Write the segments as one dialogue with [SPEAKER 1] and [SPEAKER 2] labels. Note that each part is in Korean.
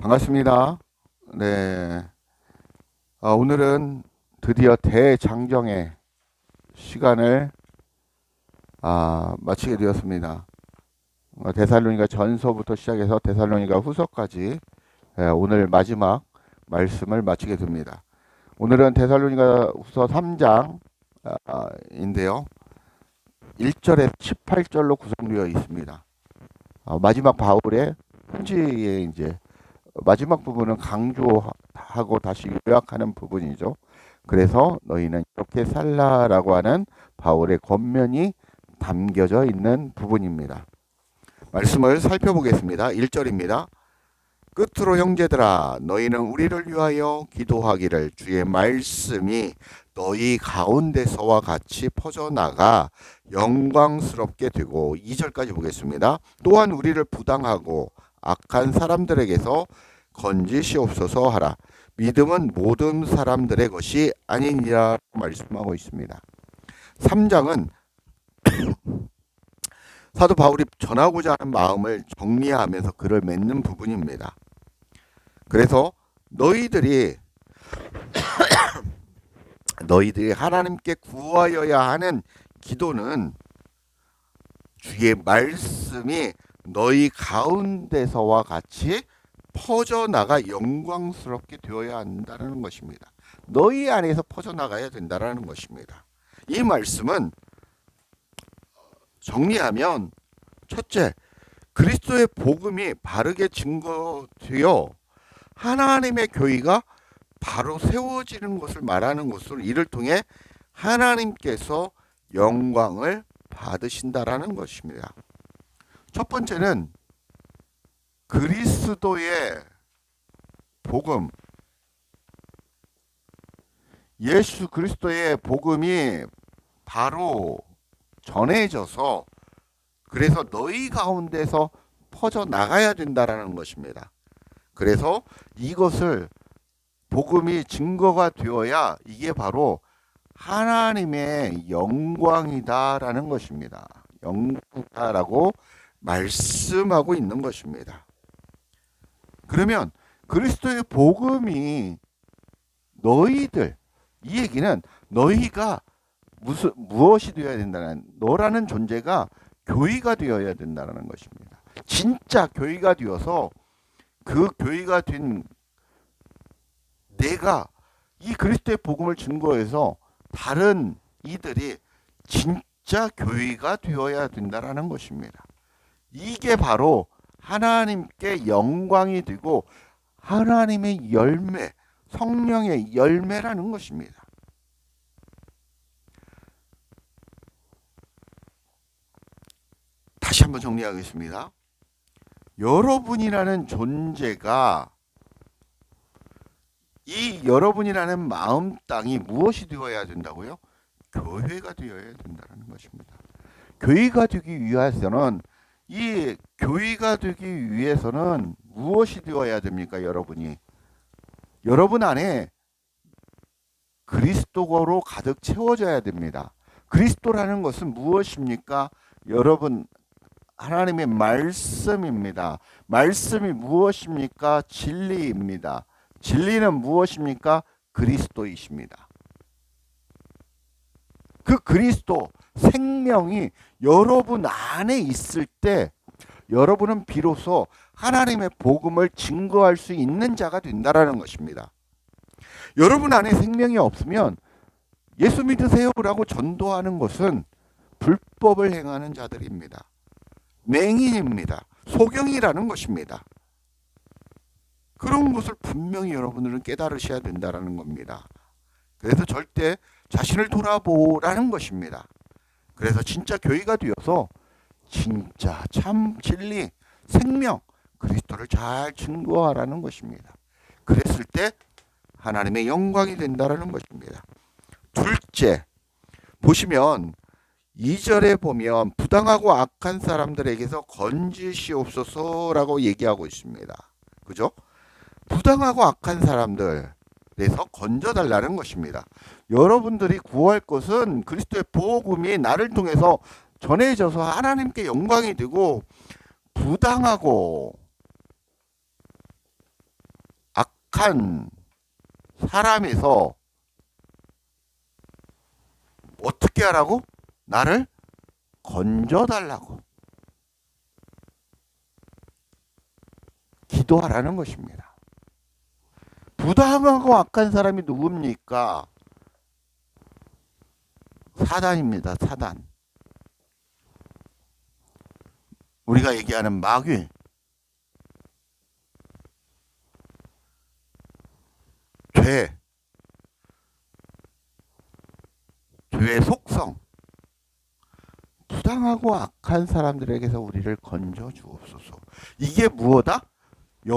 [SPEAKER 1] 반갑습니다. 네. 오늘은 드디어 대장정의 시간을 마치게 되었습니다. 데살로니가 전서부터 시작해서 데살로니가 후서까지 오늘 마지막 말씀을 마치게 됩니다. 오늘은 데살로니가 후서 3장인데요. 1절에서 18절로 구성되어 있습니다. 마지막 바울의 편지에 이제 마지막 부분은 강조하고 다시 요약하는 부분이죠. 그래서 너희는 이렇게 살라라고 하는 바울의 권면이 담겨져 있는 부분입니다. 말씀을 살펴보겠습니다. 1절입니다. 끝으로 형제들아 너희는 우리를 위하여 기도하기를 주의 말씀이 너희 가운데서와 같이 퍼져나가 영광스럽게 되고 2절까지 보겠습니다. 또한 우리를 부당하고 악한 사람들에게서 건지시옵소서 하라. 믿음은 모든 사람들의 것이 아니니라 말씀하고 있습니다. 3장은 사도 바울이 전하고자 하는 마음을 정리하면서 글을 맺는 부분입니다. 그래서 너희들이 하나님께 구하여야 하는 기도는 주의 말씀이 너희 가운데서와 같이 퍼져나가 영광스럽게 되어야 한다는 것입니다. 너희 안에서 퍼져나가야 된다는 것입니다. 이 말씀은 정리하면 첫째, 그리스도의 복음이 바르게 증거되어 하나님의 교회가 바로 세워지는 것을 말하는 것으로 이를 통해 하나님께서 영광을 받으신다라는 것입니다. 첫 번째는 그리스도의 복음, 예수 그리스도의 복음이 바로 전해져서 그래서 너희 가운데서 퍼져 나가야 된다라는 것입니다. 그래서 이것을 복음이 증거가 되어야 이게 바로 하나님의 영광이다라는 것입니다. 영광이다라고 말씀하고 있는 것입니다. 그러면 그리스도의 복음이 너희들, 이 얘기는 너희가 무엇이 되어야 된다는, 너라는 존재가 교회가 되어야 된다는 것입니다. 진짜 교회가 되어서 그 교회가 된 내가 이 그리스도의 복음을 증거해서 다른 이들이 진짜 교회가 되어야 된다는 것입니다. 이게 바로 하나님께 영광이 되고 하나님의 열매, 성령의 열매라는 것입니다. 다시 한번 정리하겠습니다. 여러분이라는 존재가 이 여러분이라는 마음 땅이 무엇이 되어야 된다고요? 교회가 되어야 된다는 것입니다. 교회가 되기 위해서는 이 교회가 되기 위해서는 무엇이 되어야 됩니까? 여러분 안에 그리스도로 가득 채워져야 됩니다. 그리스도라는 것은 무엇입니까? 여러분 하나님의 말씀입니다. 말씀이 무엇입니까? 진리입니다. 진리는 무엇입니까? 그리스도이십니다. 그 그리스도 생명이 여러분 안에 있을 때 여러분은 비로소 하나님의 복음을 증거할 수 있는 자가 된다라는 것입니다. 여러분 안에 생명이 없으면 예수 믿으세요라고 전도하는 것은 불법을 행하는 자들입니다. 맹인입니다. 소경이라는 것입니다. 그런 것을 분명히 여러분들은 깨달으셔야 된다는 겁니다. 그래서 절대 자신을 돌아보라는 것입니다. 그래서 진짜 교회가 되어서 진짜 참 진리, 생명, 그리스도를 잘 증거하라는 것입니다. 그랬을 때 하나님의 영광이 된다는 것입니다. 둘째, 보시면 2절에 보면 부당하고 악한 사람들에게서 건지시옵소서라고 얘기하고 있습니다. 그죠? 부당하고 악한 사람들에서 건져달라는 것입니다. 여러분들이 구할 것은 그리스도의 복음이 나를 통해서 전해져서 하나님께 영광이 되고 부당하고 악한 사람에서 어떻게 하라고? 나를 건져달라고 기도하라는 것입니다. 부당하고 악한 사람이 누굽니까? 사단입니다. 사단. 우리가 얘기하는 마귀. 죄의 속성. 부당하고 악한 사람들에게서 우리를 건져 주옵소서. 이게 무엇이다?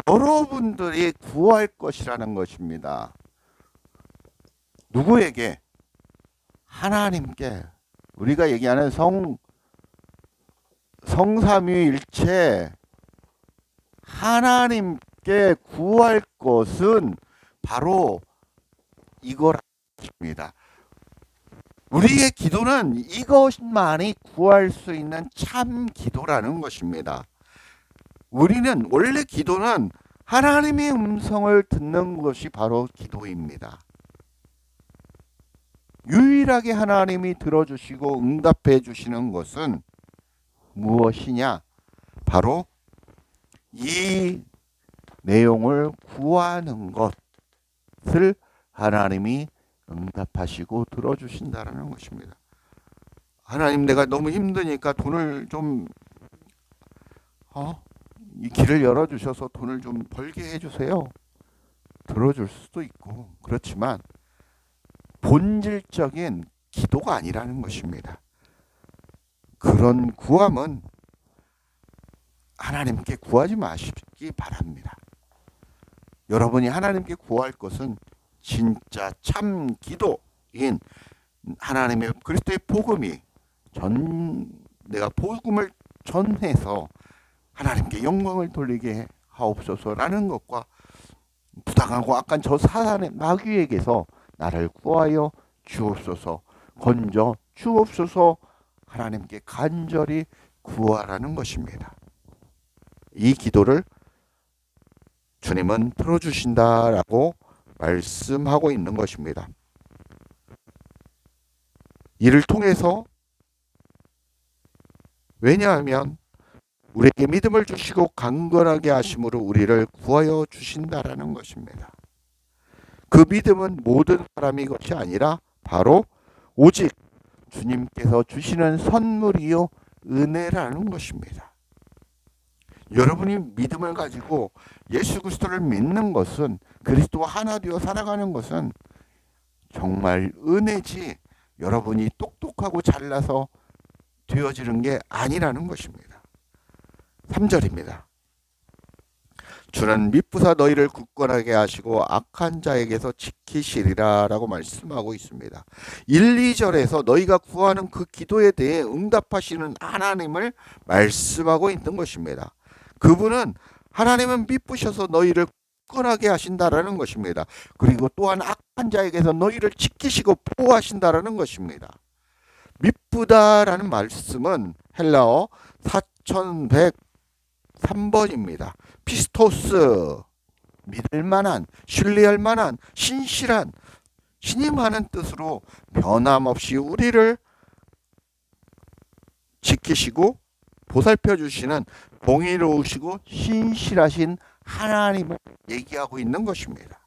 [SPEAKER 1] 여러분들이 구할 것이라는 것입니다. 누구에게? 하나님께. 우리가 얘기하는 성삼위일체 하나님께 구할 것은 바로 이거랍니다. 우리의 기도는 이것만이 구할 수 있는 참 기도라는 것입니다. 우리는 원래 기도는 하나님의 음성을 듣는 것이 바로 기도입니다. 유일하게 하나님이 들어주시고 응답해 주시는 것은 무엇이냐? 바로 이 내용을 구하는 것을 하나님이 응답하시고 들어주신다는 것입니다. 하나님, 내가 너무 힘드니까 돈을 좀 이 길을 열어주셔서 돈을 좀 벌게 해주세요. 들어줄 수도 있고, 그렇지만 본질적인 기도가 아니라는 것입니다. 그런 구함은 하나님께 구하지 마시기 바랍니다. 여러분이 하나님께 구할 것은 진짜 참 기도인 하나님의 그리스도의 복음이 내가 복음을 전해서 하나님께 영광을 돌리게 하옵소서라는 것과 부당하고 악한 저 사단의 마귀에게서 나를 구하여 주옵소서, 건져 주옵소서, 하나님께 간절히 구하라는 것입니다. 이 기도를 주님은 들어주신다라고 말씀하고 있는 것입니다. 이를 통해서, 왜냐하면 우리에게 믿음을 주시고 강건하게 하심으로 우리를 구하여 주신다라는 것입니다. 그 믿음은 모든 사람의 것이 아니라 바로 오직 주님께서 주시는 선물이요 은혜라는 것입니다. 여러분이 믿음을 가지고 예수 그리스도를 믿는 것은, 그리스도와 하나 되어 살아가는 것은 정말 은혜지 여러분이 똑똑하고 잘나서 되어지는 게 아니라는 것입니다. 3절입니다. 주는 미쁘사 너희를 굳건하게 하시고 악한 자에게서 지키시리라 라고 말씀하고 있습니다. 1, 2절에서 너희가 구하는 그 기도에 대해 응답하시는 하나님을 말씀하고 있는 것입니다. 그분은, 하나님은 미쁘셔서 너희를 굳건하게 하신다라는 것입니다. 그리고 또한 악한 자에게서 너희를 지키시고 보호하신다라는 것입니다. 미쁘다라는 말씀은 헬라어 4103번입니다. 피스토스, 믿을만한, 신뢰할만한, 신실한, 신임하는 뜻으로 변함없이 우리를 지키시고 보살펴 주시는 공의로우시고 신실하신 하나님을 얘기하고 있는 것입니다.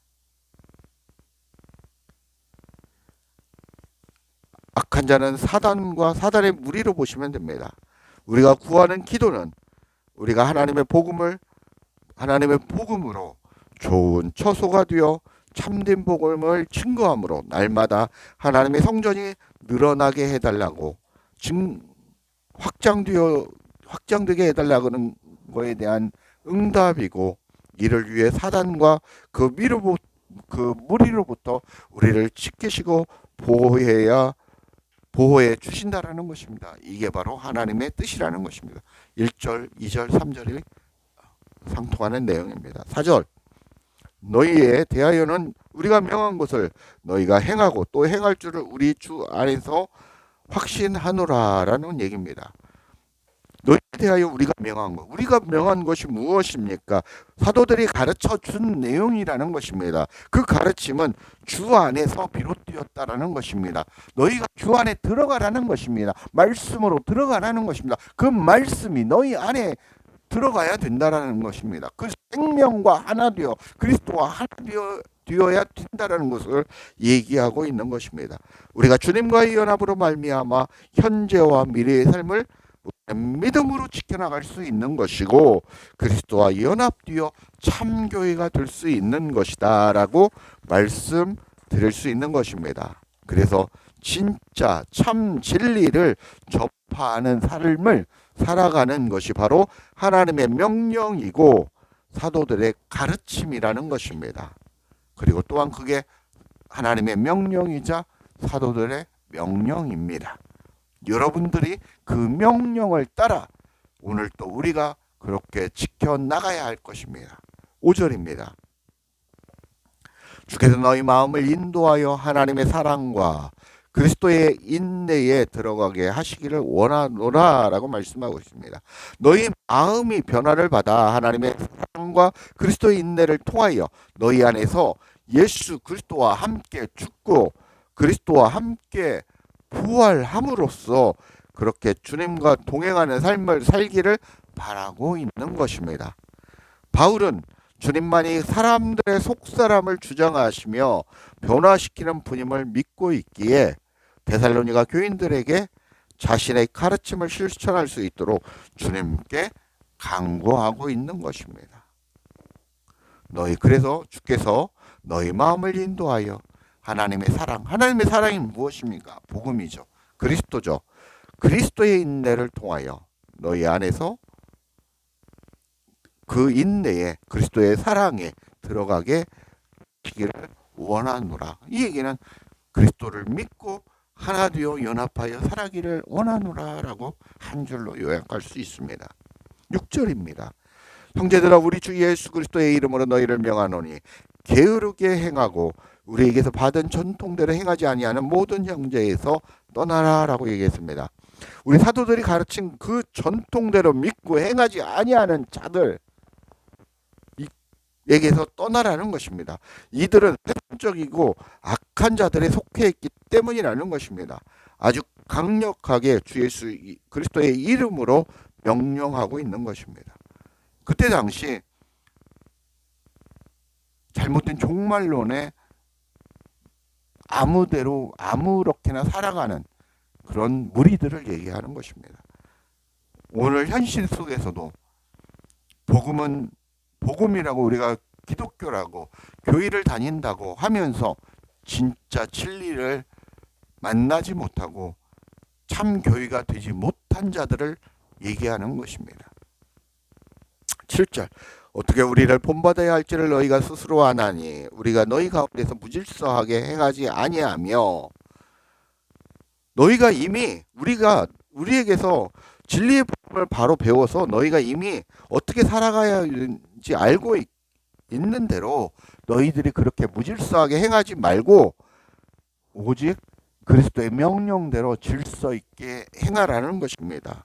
[SPEAKER 1] 악한 자는 사단과 사단의 무리로 보시면 됩니다. 우리가 구하는 기도는 우리가 하나님의 복음으로 좋은 처소가 되어 참된 복음을 증거함으로 날마다 하나님의 성전이 늘어나게 해달라고, 확장되게 해달라는 거에 대한 응답이고, 이를 위해 사단과 그 무리로부터 우리를 지키시고 보호해 주신다라는 것입니다. 이게 바로 하나님의 뜻이라는 것입니다. 1절, 2절, 3절이 상통하는 내용입니다. 4절, 너희에 대하여는 우리가 명한 것을 너희가 행하고 또 행할 줄을 우리 주 안에서 확신하노라 라는 얘기입니다. 너희에 대하여 우리가 명한 것. 우리가 명한 것이 무엇입니까? 사도들이 가르쳐 준 내용이라는 것입니다. 그 가르침은 주 안에서 비롯되었다라는 것입니다. 너희가 주 안에 들어가라는 것입니다. 말씀으로 들어가라는 것입니다. 그 말씀이 너희 안에 들어가야 된다라는 것입니다. 그 생명과 하나 되어 그리스도와 하나 되어야 된다라는 것을 얘기하고 있는 것입니다. 우리가 주님과의 연합으로 말미암아 현재와 미래의 삶을 믿음으로 지켜나갈 수 있는 것이고 그리스도와 연합되어 참교회가 될 수 있는 것이다 라고 말씀드릴 수 있는 것입니다. 그래서 진짜 참 진리를 접하는 삶을 살아가는 것이 바로 하나님의 명령이고 사도들의 가르침이라는 것입니다. 그리고 또한 그게 하나님의 명령이자 사도들의 명령입니다. 여러분들이 그 명령을 따라 오늘 또 우리가 그렇게 지켜나가야 할 것입니다. 5절입니다. 주께서 너희 마음을 인도하여 하나님의 사랑과 그리스도의 인내에 들어가게 하시기를 원하노라 라고 말씀하고 있습니다. 너희 마음이 변화를 받아 하나님의 사랑과 그리스도의 인내를 통하여 너희 안에서 예수 그리스도와 함께 죽고 그리스도와 함께 부활함으로써 그렇게 주님과 동행하는 삶을 살기를 바라고 있는 것입니다. 바울은 주님만이 사람들의 속사람을 주장하시며 변화시키는 분임을 믿고 있기에 데살로니가 교인들에게 자신의 가르침을 실천할 수 있도록 주님께 강구하고 있는 것입니다. 그래서 주께서 너희 마음을 인도하여 하나님의 사랑이 무엇입니까? 복음이죠. 그리스도죠. 그리스도의 인내를 통하여 너희 안에서 그 인내에 그리스도의 사랑에 들어가게 하시기를 원하노라. 이 얘기는 그리스도를 믿고 하나 되어 연합하여 살아기를 원하노라 라고 한 줄로 요약할 수 있습니다. 6절입니다. 형제들아 우리 주 예수 그리스도의 이름으로 너희를 명하노니 게으르게 행하고 우리에게서 받은 전통대로 행하지 아니하는 모든 형제에서 떠나라 라고 얘기했습니다. 우리 사도들이 가르친 그 전통대로 믿고 행하지 아니하는 자들 에게서 떠나라는 것입니다. 이들은 세상적이고 악한 자들에 속해 있기 때문이라는 것입니다. 아주 강력하게 주 예수 그리스도의 이름으로 명령하고 있는 것입니다. 그때 당시 잘못된 종말론에 아무대로 아무렇게나 살아가는 그런 무리들을 얘기하는 것입니다. 오늘 현실 속에서도 복음이라고 우리가 기독교라고 교회를 다닌다고 하면서 진짜 진리를 만나지 못하고 참 교회가 되지 못한 자들을 얘기하는 것입니다. 7절 어떻게 우리를 본받아야 할지를 너희가 스스로 아나니 우리가 너희 가운데서 무질서하게 행하지 아니하며 너희가 이미 우리에게서 진리의 복음을 바로 배워서 너희가 이미 어떻게 살아가야 하는지 알고 있는 대로 너희들이 그렇게 무질서하게 행하지 말고 오직 그리스도의 명령대로 질서 있게 행하라는 것입니다.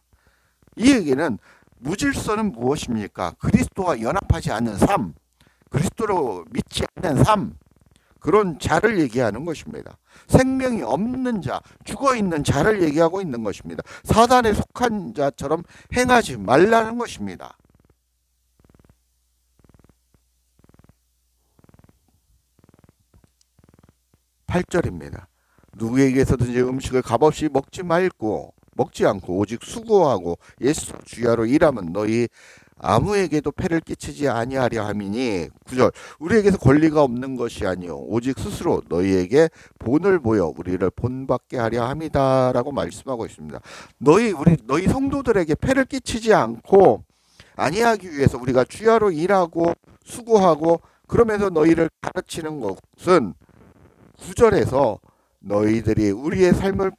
[SPEAKER 1] 이 얘기는 무질서는 무엇입니까? 그리스도와 연합하지 않는 삶, 그리스도로 믿지 않는 삶, 그런 자를 얘기하는 것입니다. 생명이 없는 자, 죽어있는 자를 얘기하고 있는 것입니다. 사단에 속한 자처럼 행하지 말라는 것입니다. 8절입니다. 누구에게서든지 음식을 값없이 먹지 않고 오직 수고하고 예수 주야로 일하면 너희 아무에게도 폐를 끼치지 아니하려 함이니 9절 우리에게서 권리가 없는 것이 아니요 오직 스스로 너희에게 본을 보여 우리를 본받게 하려 함이다 라고 말씀하고 있습니다. 너희 성도들에게 폐를 끼치지 않고 아니하기 위해서 우리가 주야로 일하고 수고하고 그러면서 너희를 가르치는 것은 9절에서 너희들이 우리의 삶을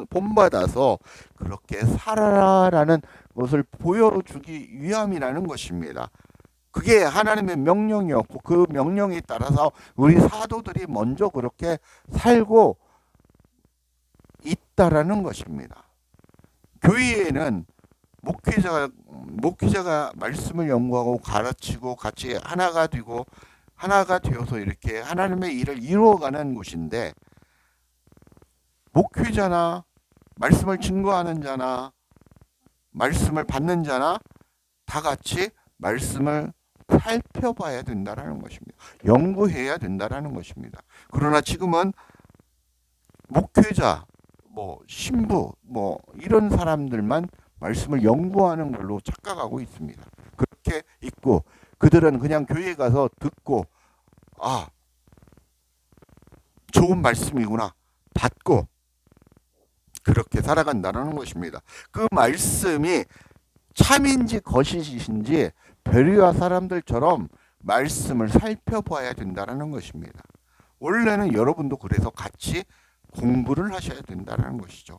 [SPEAKER 1] 본받아서 그렇게 살아라라는 것을 보여주기 위함이라는 것입니다. 그게 하나님의 명령이었고 그 명령에 따라서 우리 사도들이 먼저 그렇게 살고 있다라는 것입니다. 교회에는 목회자가 말씀을 연구하고 가르치고 같이 하나가 되어서 이렇게 하나님의 일을 이루어가는 곳인데, 목회자나 말씀을 증거하는 자나 말씀을 받는 자나 다 같이 말씀을 살펴봐야 된다라는 것입니다. 연구해야 된다라는 것입니다. 그러나 지금은 목회자, 신부, 이런 사람들만 말씀을 연구하는 걸로 착각하고 있습니다. 그렇게 있고, 그들은 그냥 교회에 가서 듣고, 좋은 말씀이구나 받고 그렇게 살아간다는 것입니다. 그 말씀이 참인지 거짓인지 베레아 사람들처럼 말씀을 살펴봐야 된다는 것입니다. 원래는 여러분도 그래서 같이 공부를 하셔야 된다는 것이죠.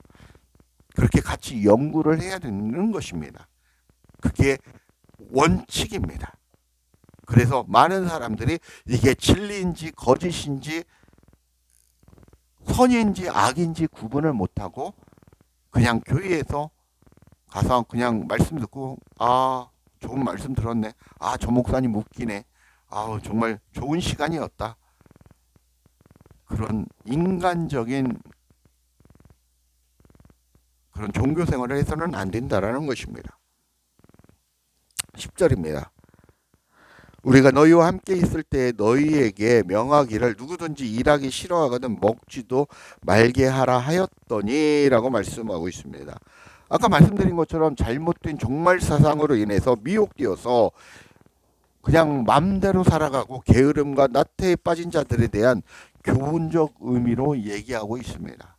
[SPEAKER 1] 그렇게 같이 연구를 해야 되는 것입니다. 그게 원칙입니다. 그래서 많은 사람들이 이게 진리인지 거짓인지 선인지 악인지 구분을 못하고 그냥 교회에서 가서 그냥 말씀 듣고 좋은 말씀 들었네. 저 목사님 웃기네. 정말 좋은 시간이었다. 그런 인간적인 그런 종교 생활을 해서는 안 된다라는 것입니다. 10절입니다. 우리가 너희와 함께 있을 때 너희에게 명하기를 누구든지 일하기 싫어하거든 먹지도 말게 하라 하였더니 라고 말씀하고 있습니다. 아까 말씀드린 것처럼 잘못된 종말 사상으로 인해서 미혹되어서 그냥 맘대로 살아가고 게으름과 나태에 빠진 자들에 대한 교훈적 의미로 얘기하고 있습니다.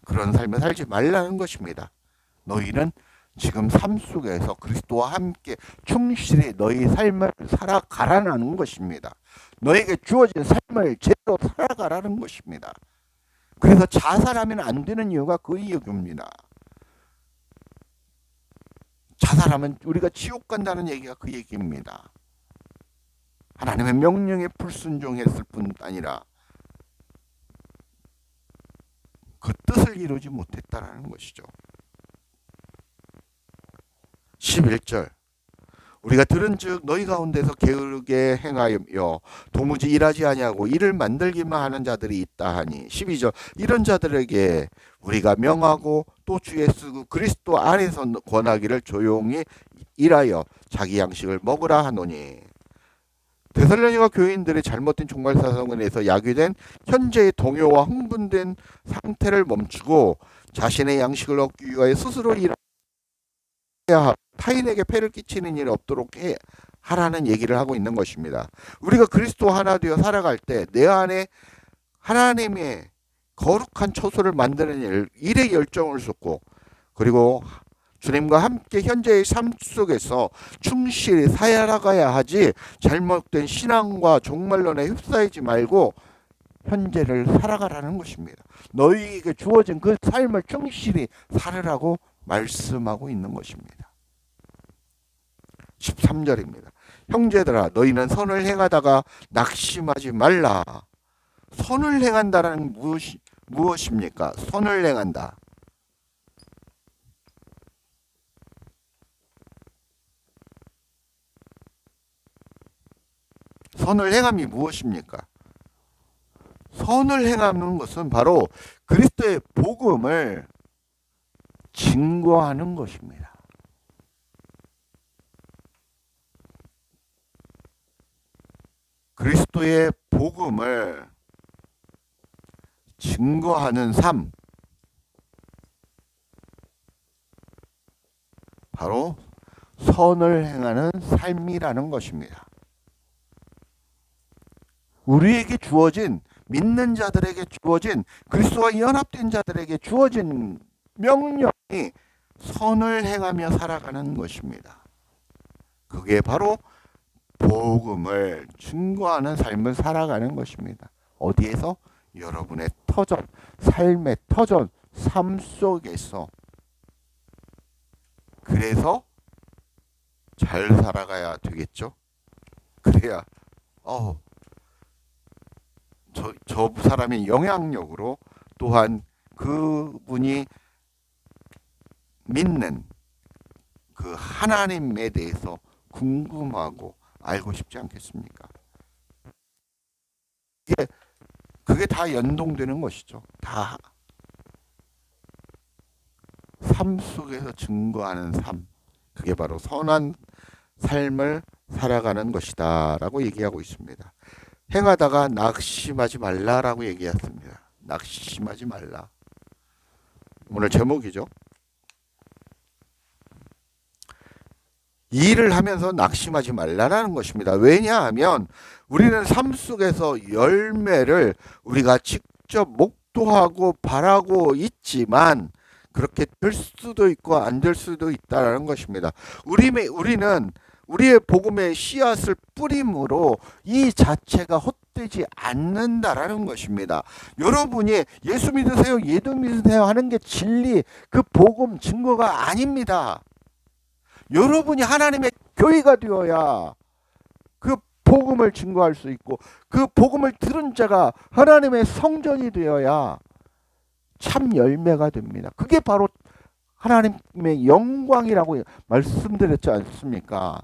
[SPEAKER 1] 그런 삶을 살지 말라는 것입니다. 너희는 지금 삶 속에서 그리스도와 함께 충실히 너희 삶을 살아가라는 것입니다. 너에게 주어진 삶을 제대로 살아가라는 것입니다. 그래서 자살하면 안 되는 이유가 그 이유입니다. 자살하면 우리가 지옥 간다는 얘기가 그 얘기입니다. 하나님의 명령에 불순종했을 뿐 아니라 그 뜻을 이루지 못했다는 것이죠. 11절 우리가 들은즉 너희 가운데서 게으르게 행하여 도무지 일하지 아니하고 일을 만들기만 하는 자들이 있다 하니 12절 이런 자들에게 우리가 명하고 또 주 예수 그리스도 안에서 권하기를 조용히 일하여 자기 양식을 먹으라 하노니 데살로니가 교인들의 잘못된 종말 사상에 의해서 야기된 현재의 동요와 흥분된 상태를 멈추고 자신의 양식을 얻기 위하여 스스로 일해야 하고 타인에게 폐를 끼치는 일이 없도록 하라는 얘기를 하고 있는 것입니다. 우리가 그리스도 하나 되어 살아갈 때 내 안에 하나님의 거룩한 처소를 만드는 일에 열정을 쏟고 그리고 주님과 함께 현재의 삶 속에서 충실히 살아가야 하지 잘못된 신앙과 종말론에 휩싸이지 말고 현재를 살아가라는 것입니다. 너희에게 주어진 그 삶을 충실히 살으라고 말씀하고 있는 것입니다. 13절입니다. 형제들아 너희는 선을 행하다가 낙심하지 말라. 선을 행한다는 무엇입니까? 선을 행한다. 선을 행함이 무엇입니까? 선을 행하는 것은 바로 그리스도의 복음을 증거하는 것입니다. 그리스도의 복음을 증거하는 삶, 바로 선을 행하는 삶이라는 것입니다. 우리에게 주어진 믿는 자들에게 주어진 그리스도와 연합된 자들에게 주어진 명령이 선을 행하며 살아가는 것입니다. 그게 바로 복음을 증거하는 삶을 살아가는 것입니다. 어디에서? 여러분의 터전, 삶의 터전, 삶 속에서. 그래서 잘 살아가야 되겠죠. 그래야 저 사람의 영향력으로 또한 그분이 믿는 그 하나님에 대해서 궁금하고 알고 싶지 않겠습니까? 이게 그게 다 연동되는 것이죠. 다 삶 속에서 증거하는 삶. 그게 바로 선한 삶을 살아가는 것이다라고 얘기하고 있습니다. 행하다가 낙심하지 말라라고 얘기했습니다. 낙심하지 말라. 오늘 제목이죠. 일을 하면서 낙심하지 말라라는 것입니다. 왜냐하면 우리는 삶 속에서 열매를 우리가 직접 목도하고 바라고 있지만 그렇게 될 수도 있고 안 될 수도 있다는 것입니다. 우리는 우리의 복음의 씨앗을 뿌림으로 이 자체가 헛되지 않는다라는 것입니다. 여러분이 예수 믿으세요, 예수 믿으세요 하는 게 진리, 그 복음 증거가 아닙니다. 여러분이 하나님의 교회가 되어야 그 복음을 증거할 수 있고 그 복음을 들은 자가 하나님의 성전이 되어야 참 열매가 됩니다. 그게 바로 하나님의 영광이라고 말씀드렸지 않습니까?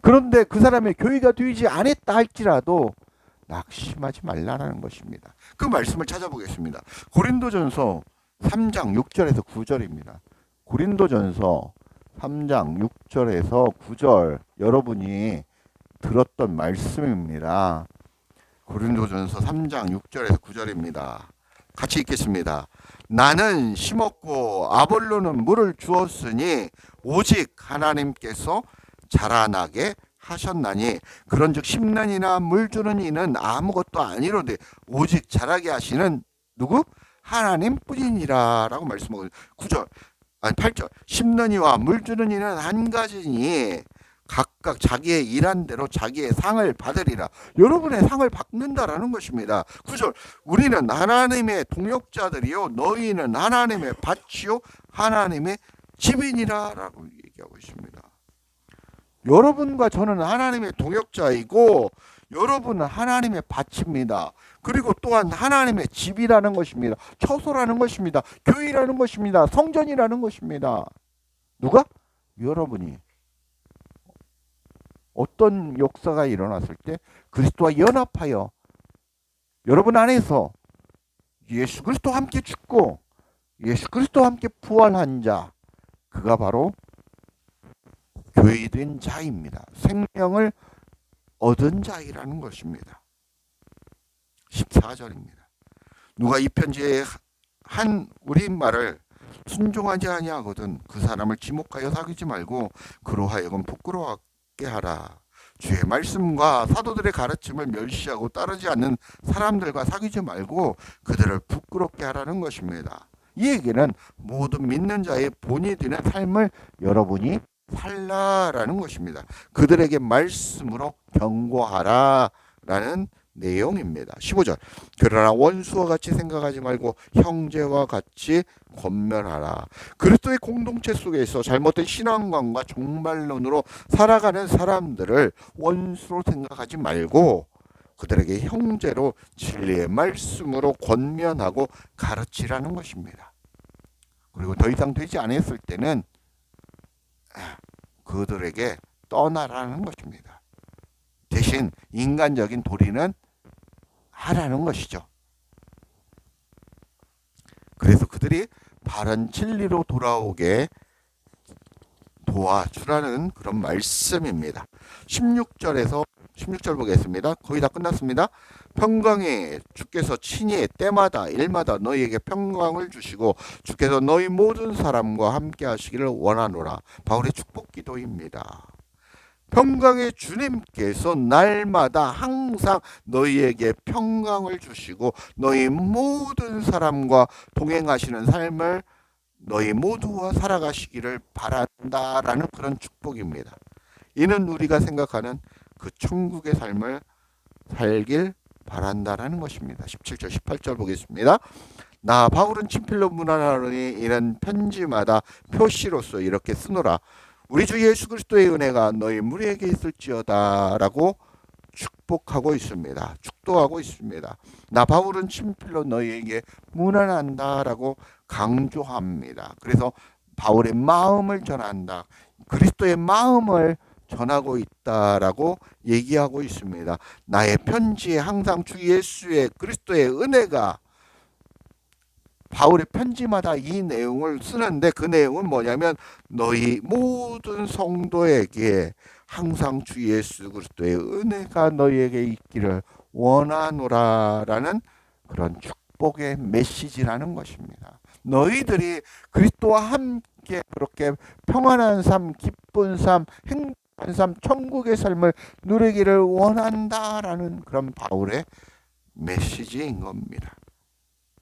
[SPEAKER 1] 그런데 그 사람의 교회가 되지 않았다 할지라도 낙심하지 말라는 것입니다. 그 말씀을 찾아보겠습니다. 고린도전서 3장 6절에서 9절입니다. 고린도전서 3장 6절에서 9절 여러분이 들었던 말씀입니다. 고린도전서 3장 6절에서 9절입니다. 같이 읽겠습니다. 나는 심었고 아볼로는 물을 주었으니 오직 하나님께서 자라나게 하셨나니 그런즉 심는 이나 물 주는 이는 아무것도 아니로되 오직 자라게 하시는 누구? 하나님뿐이니라 라고 말씀하고 9절 아니 8절 심는 이와 물 주는 이는 한 가지니 각각 자기의 일한 대로 자기의 상을 받으리라. 여러분의 상을 받는다라는 것입니다. 9절 우리는 하나님의 동역자들이요 너희는 하나님의 밭이요 하나님의 집이니라 라고 얘기하고 있습니다. 여러분과 저는 하나님의 동역자이고 여러분은 하나님의 밭입니다. 그리고 또한 하나님의 집이라는 것입니다. 처소라는 것입니다. 교회라는 것입니다. 성전이라는 것입니다. 누가? 여러분이. 어떤 역사가 일어났을 때 그리스도와 연합하여 여러분 안에서 예수 그리스도와 함께 죽고 예수 그리스도와 함께 부활한 자, 그가 바로 교회된 자입니다. 생명을 얻은 자이라는 것입니다. 14절입니다. 누가 이 편지에 한 우리말을 순종하지 아니하거든 그 사람을 지목하여 사귀지 말고 그로 하여금 부끄러워하게 하라. 주의 말씀과 사도들의 가르침을 멸시하고 따르지 않는 사람들과 사귀지 말고 그들을 부끄럽게 하라는 것입니다. 이 얘기는 모든 믿는 자의 본이 되는 삶을 여러분이 살라라는 것입니다. 그들에게 말씀으로 경고하라라는 내용입니다. 15절 그러나 원수와 같이 생각하지 말고 형제와 같이 권면하라. 그리스도의 공동체 속에서 잘못된 신앙관과 종말론으로 살아가는 사람들을 원수로 생각하지 말고 그들에게 형제로 진리의 말씀으로 권면하고 가르치라는 것입니다. 그리고 더 이상 되지 않았을 때는 그들에게 떠나라는 것입니다. 대신 인간적인 도리는 하라는 것이죠. 그래서 그들이 바른 진리로 돌아오게 도와주라는 그런 말씀입니다. 16절 보겠습니다. 거의 다 끝났습니다. 평강에 주께서 친히 때마다 일마다 너희에게 평강을 주시고 주께서 너희 모든 사람과 함께 하시기를 원하노라. 바울의 축복 기도입니다. 평강의 주님께서 날마다 항상 너희에게 평강을 주시고 너희 모든 사람과 동행하시는 삶을 너희 모두와 살아가시기를 바란다라는 그런 축복입니다. 이는 우리가 생각하는 그 천국의 삶을 살길 바란다라는 것입니다. 17절 18절 보겠습니다. 나 바울은 친필로 문안하노니 이는 편지마다 표시로서 이렇게 쓰노라. 우리 주 예수 그리스도의 은혜가 너희 무리에게 있을지어다 라고 축복하고 있습니다. 축도하고 있습니다. 나 바울은 친필로 너희에게 문안한다 라고 강조합니다. 그래서 바울의 마음을 전한다. 그리스도의 마음을 전하고 있다라고 얘기하고 있습니다. 나의 편지에 항상 주 예수의 그리스도의 은혜가 바울의 편지마다 이 내용을 쓰는데 그 내용은 뭐냐면 너희 모든 성도에게 항상 주 예수 그리스도의 은혜가 너희에게 있기를 원하노라라는 그런 축복의 메시지라는 것입니다. 너희들이 그리스도와 함께 그렇게 평안한 삶, 기쁜 삶, 행복한 삶, 천국의 삶을 누리기를 원한다라는 그런 바울의 메시지인 겁니다.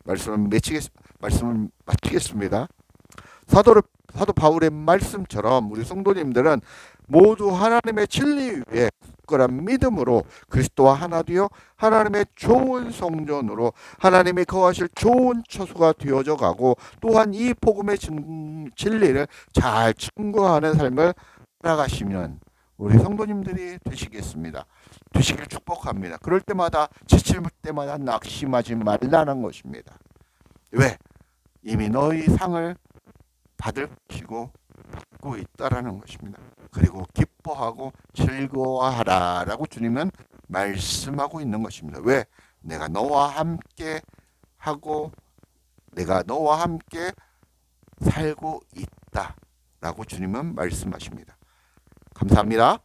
[SPEAKER 1] 말씀을 마치겠습니다. 사도 바울의 말씀처럼 우리 성도님들은 모두 하나님의 진리 위에 굳건한 믿음으로 그리스도와 하나 되어 하나님의 좋은 성전으로 하나님이 거하실 좋은 처소가 되어져 가고 또한 이 복음의 진리를 잘 증거하는 삶을 살아가시면 우리 성도님들이 되시겠습니다. 되시길 축복합니다. 그럴 때마다 지칠 때마다 낙심하지 말라는 것입니다. 왜? 이미 너희 상을 받을 것이고 받고 있다라는 것입니다. 그리고 기뻐하고 즐거워하라라고 주님은 말씀하고 있는 것입니다. 왜? 내가 너와 함께 하고 내가 너와 함께 살고 있다라고 주님은 말씀하십니다. 감사합니다.